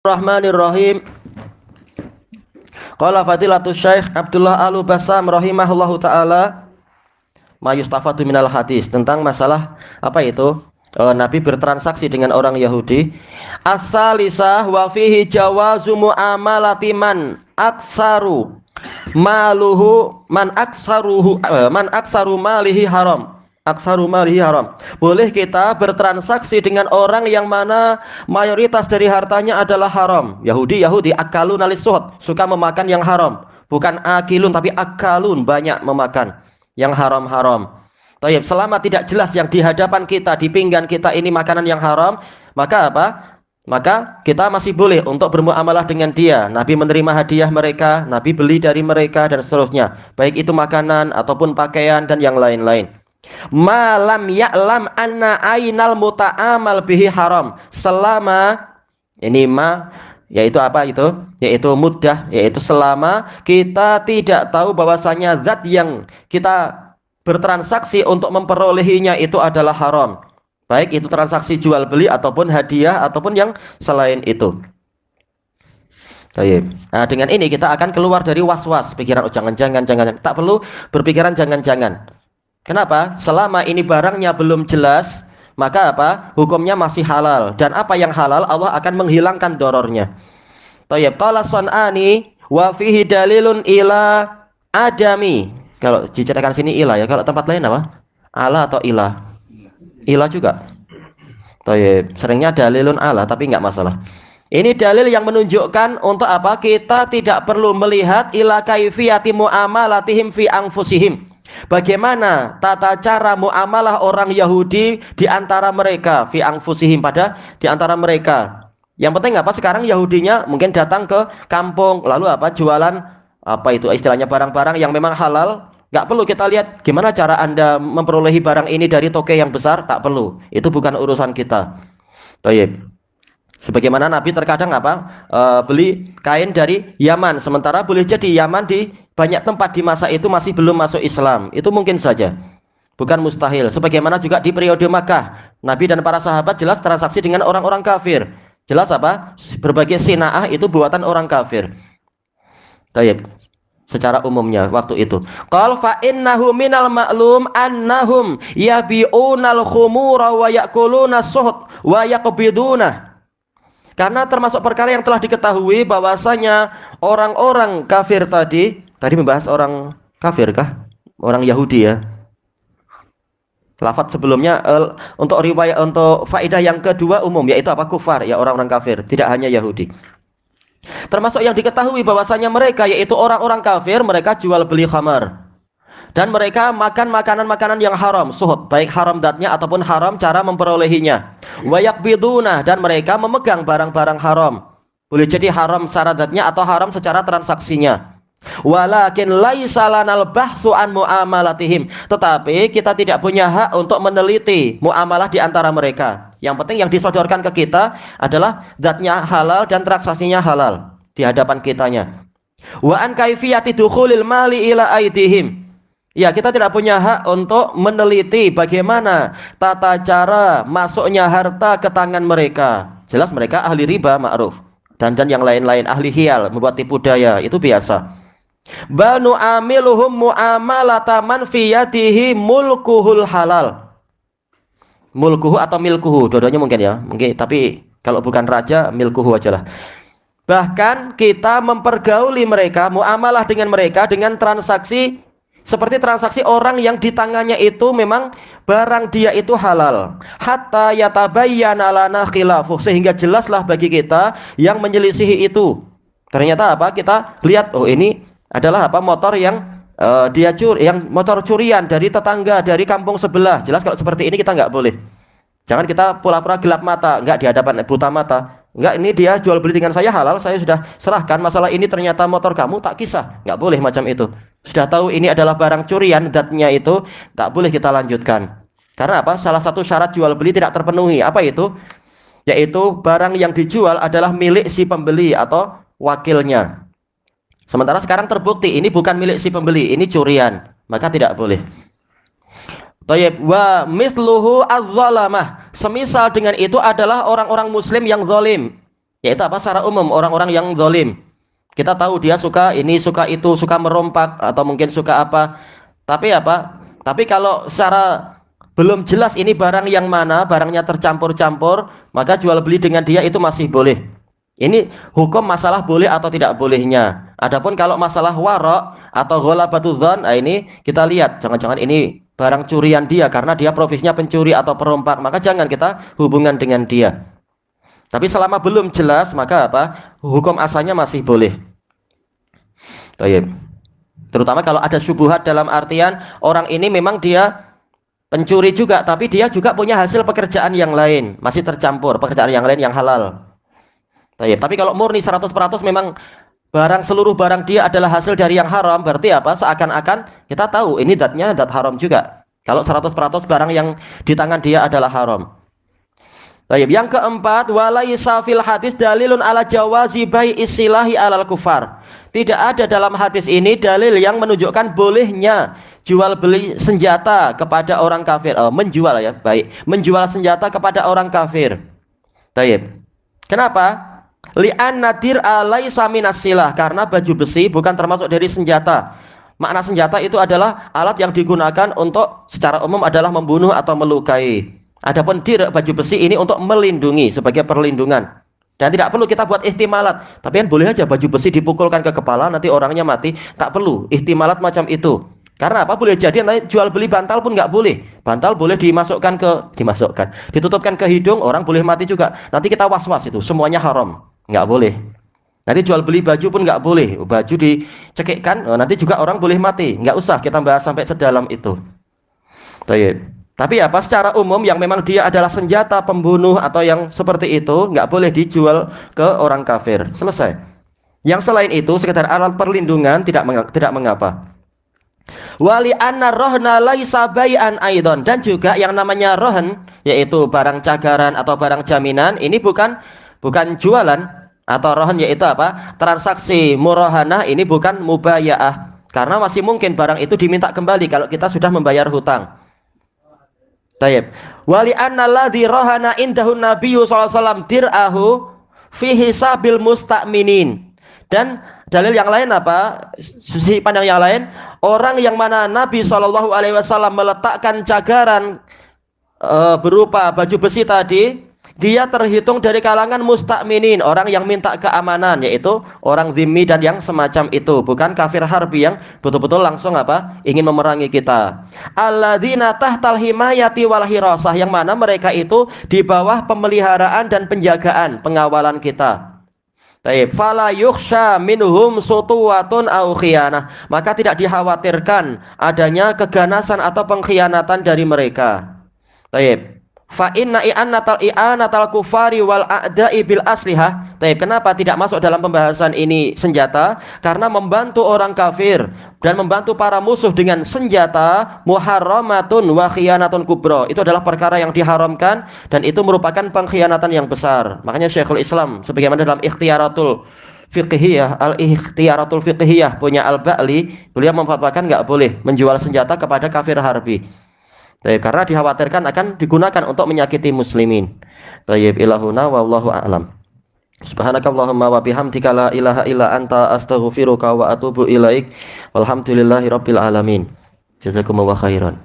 Bismillahirrahmanirrahim. Qala fadilatus Syekh Abdullah Al-Bassam rahimahullahu taala ma yustafadu minal hadis, tentang masalah apa itu? Nabi bertransaksi dengan orang Yahudi. As-salisah wa fihi jawazu muamalati man aksaru maluhu man aksaru malihi haram. Aksaru malihi haram. Boleh kita bertransaksi dengan orang yang mana mayoritas dari hartanya adalah haram. Yahudi akalun alisuhud, suka memakan yang haram. Bukan akilun tapi akalun, banyak memakan yang haram-haram. Tayyib, selama tidak jelas yang di hadapan kita, di pinggan kita ini makanan yang haram, maka apa? Maka kita masih boleh untuk bermuamalah dengan dia. Nabi menerima hadiah mereka, Nabi beli dari mereka dan seterusnya. Baik itu makanan ataupun pakaian dan yang lain-lain. Malam ya'lam anna ainal muta'amal bihi haram. Selama ini yaitu apa itu? Yaitu mudah, yaitu selama kita tidak tahu bahwasanya zat yang kita bertransaksi untuk memperolehinya itu adalah haram. Baik itu transaksi jual beli ataupun hadiah ataupun yang selain itu. Nah, dengan ini kita akan keluar dari was-was pikiran jangan-jangan. Tak perlu berpikiran jangan-jangan. Kenapa? Selama ini barangnya belum jelas, maka apa? Hukumnya masih halal. Dan apa yang halal Allah akan menghilangkan dorornya. Tayyib, qala Sun'ani wa fihi dalilun ila adami. Kalau dicetakan sini ilah ya, kalau tempat lain apa? Ala atau ilah? Ilah juga. Tayyib, seringnya dalilun ala tapi enggak masalah. Ini dalil yang menunjukkan untuk apa? Kita tidak perlu melihat ila kaifiyati muamalatihim fi anfusihim. Bagaimana tata cara muamalah orang Yahudi di antara mereka, fi anfusihim, di antara mereka. Yang penting apa? Sekarang Yahudinya mungkin datang ke kampung, lalu apa? Jualan apa itu istilahnya barang-barang yang memang halal. Gak perlu kita lihat gimana cara Anda memperolehi barang ini dari toko yang besar, tak perlu. Itu bukan urusan kita. Baik. Sebagaimana Nabi terkadang apa? Beli kain dari Yaman, sementara boleh jadi Yaman di banyak tempat di masa itu masih belum masuk Islam. Itu mungkin saja. Bukan mustahil. Sebagaimana juga di periode Makkah, Nabi dan para sahabat jelas transaksi dengan orang-orang kafir. Jelas apa? Berbagai sina'ah itu buatan orang kafir. Baik. Secara umumnya waktu itu. Qal fa innahu minal ma'lum annahum yabi'unal khumura wa ya'kuluna suhud wa yaqbiduna. Karena termasuk perkara yang telah diketahui bahwasanya orang-orang kafir tadi membahas orang kafir kah? Orang Yahudi ya. Lafaz sebelumnya untuk riwayat, untuk faedah yang kedua umum, yaitu apa? Kufar, ya, orang-orang kafir, tidak hanya Yahudi. Termasuk yang diketahui bahwasanya mereka, yaitu orang-orang kafir, mereka jual beli khamar. Dan mereka makan makanan-makanan yang haram, suhud, baik haram datnya ataupun haram cara memperolehinya. Wa yaqbiduna, dan mereka memegang barang-barang haram. Boleh jadi haram secara datnya atau haram secara transaksinya. Walakin laisa lanal bahsu an muamalatihim. Tetapi kita tidak punya hak untuk meneliti muamalah di antara mereka. Yang penting yang disodorkan ke kita adalah zatnya halal dan transaksinya halal di hadapan kitanya. Wa an kaifiyati dukhulil mali ila aidihim. Ya, kita tidak punya hak untuk meneliti bagaimana tata cara masuknya harta ke tangan mereka. Jelas mereka ahli riba, ma'ruf. Dan yang lain-lain, ahli hiyal, membuat tipu daya, itu biasa. Banu amiluhum muamalata man fi yadihi mulkuhul halal. Mulkuhu atau milkuhu, dua-duanya mungkin ya. Mungkin, tapi kalau bukan raja, milkuhu ajalah. Bahkan kita mempergauli mereka, muamalah dengan mereka dengan transaksi seperti transaksi orang yang di tangannya itu memang barang dia itu halal. Hatta yatabayyana lana khilafuh, sehingga jelaslah bagi kita yang menyelisihi itu. Ternyata apa? Kita lihat, oh ini adalah apa? Motor yang motor curian dari tetangga, dari kampung sebelah. Jelas kalau seperti ini kita nggak boleh. Jangan kita pura-pura gelap mata, nggak, di hadapan buta mata. Enggak, ini dia jual beli dengan saya halal, saya sudah serahkan, masalah ini ternyata motor kamu, tak kisah. Enggak boleh macam itu. Sudah tahu ini adalah barang curian, datnya itu tak boleh kita lanjutkan. Karena apa? Salah satu syarat jual beli tidak terpenuhi. Apa itu? Yaitu barang yang dijual adalah milik si pembeli atau wakilnya. Sementara sekarang terbukti ini bukan milik si pembeli, ini curian, maka tidak boleh. Tayyib, wa misluhu az-zalamah. Semisal dengan itu adalah orang-orang muslim yang zalim. Yaitu apa? Secara umum orang-orang yang zalim. Kita tahu dia suka ini, suka itu, suka merompak atau mungkin suka apa. Tapi apa? Tapi kalau secara belum jelas ini barang yang mana, barangnya tercampur-campur, maka jual beli dengan dia itu masih boleh. Ini hukum masalah boleh atau tidak bolehnya. Adapun kalau masalah warok atau ghalabatul dzan, nah ini kita lihat, jangan-jangan ini barang curian dia karena dia profesinya pencuri atau perompak, maka jangan kita hubungan dengan dia. Tapi selama belum jelas, maka apa? Hukum asalnya masih boleh. Baik. Terutama kalau ada syubhat dalam artian orang ini memang dia pencuri juga, tapi dia juga punya hasil pekerjaan yang lain, masih tercampur pekerjaan yang lain yang halal. Baik. Tapi kalau murni 100% memang seluruh barang dia adalah hasil dari yang haram, berarti apa? Seakan-akan kita tahu ini zatnya zat haram juga. Kalau 100% barang yang di tangan dia adalah haram. Baik, yang keempat, walaisa fil hadis dalilun ala jawazi bai'is silahi alal kufar. Tidak ada dalam hadis ini dalil yang menunjukkan bolehnya jual beli senjata kepada orang kafir. Menjual ya, baik. Menjual senjata kepada orang kafir. Baik. Kenapa? Li'anna dir'a laisa minas silah, karena baju besi bukan termasuk dari senjata. Makna senjata itu adalah alat yang digunakan untuk secara umum adalah membunuh atau melukai. Adapun baju besi ini untuk melindungi sebagai perlindungan. Dan tidak perlu kita buat ihtimalat. Tapi kan boleh aja baju besi dipukulkan ke kepala nanti orangnya mati. Tak perlu ihtimalat macam itu. Karena apa? Boleh jadi nanti jual beli bantal pun nggak boleh. Bantal boleh ditutupkan ke hidung, orang boleh mati juga. Nanti kita was-was itu, semuanya haram. Nggak boleh. Nanti jual beli baju pun nggak boleh. Baju dicekikkan, nanti juga orang boleh mati. Nggak usah kita bahas sampai sedalam itu. Baik. Tapi apa? Secara umum yang memang dia adalah senjata pembunuh atau yang seperti itu nggak boleh dijual ke orang kafir. Selesai. Yang selain itu sekedar alat perlindungan tidak mengapa. Wali anna rohna laisa bai'an aidon, dan juga yang namanya rohan yaitu barang cagaran atau barang jaminan ini bukan jualan, atau rohan yaitu apa? Transaksi murahanah ini bukan mubayaah, karena masih mungkin barang itu diminta kembali kalau kita sudah membayar hutang. Taib. Wali anna ladzi rohana indahun nabiyyu sallallahu alaihi wasallam dir'ahu fi hisabil musta'minin. Dan dalil yang lain apa? Sisi pandang yang lain, orang yang mana Nabi sallallahu alaihi wasallam meletakkan cagaran berupa baju besi tadi, dia terhitung dari kalangan musta'minin, orang yang minta keamanan, yaitu orang zimmi dan yang semacam itu, bukan kafir harbi yang betul-betul langsung apa? Ingin memerangi kita. Alladzina tahtal himayati wal hirasah, yang mana mereka itu di bawah pemeliharaan dan penjagaan, pengawalan kita. Baik, fala yukhsha minhum sutuwatun au khiyanah, maka tidak dikhawatirkan adanya keganasan atau pengkhianatan dari mereka. Baik. Fa inna i'anatal kufari wal a'da'i bil aslihah. Kenapa tidak masuk dalam pembahasan ini senjata? Karena membantu orang kafir dan membantu para musuh dengan senjata muharramatun wa khiyanatun kubra. Itu adalah perkara yang diharamkan dan itu merupakan pengkhianatan yang besar. Makanya Syekhul Islam sebagaimana dalam Ikhtiyaratul Fiqhiyah punya Al-Ba'li, beliau memfatwakan enggak boleh menjual senjata kepada kafir harbi. Karena dikhawatirkan akan digunakan untuk menyakiti muslimin. Tayyib ilahuna wallahu a'lam. Subhanakallahumma wa bihamdika la ilaha illa anta astaghfiruka wa atubu ilaik. Walhamdulillahirabbil alamin. Jazakumullahu khairan.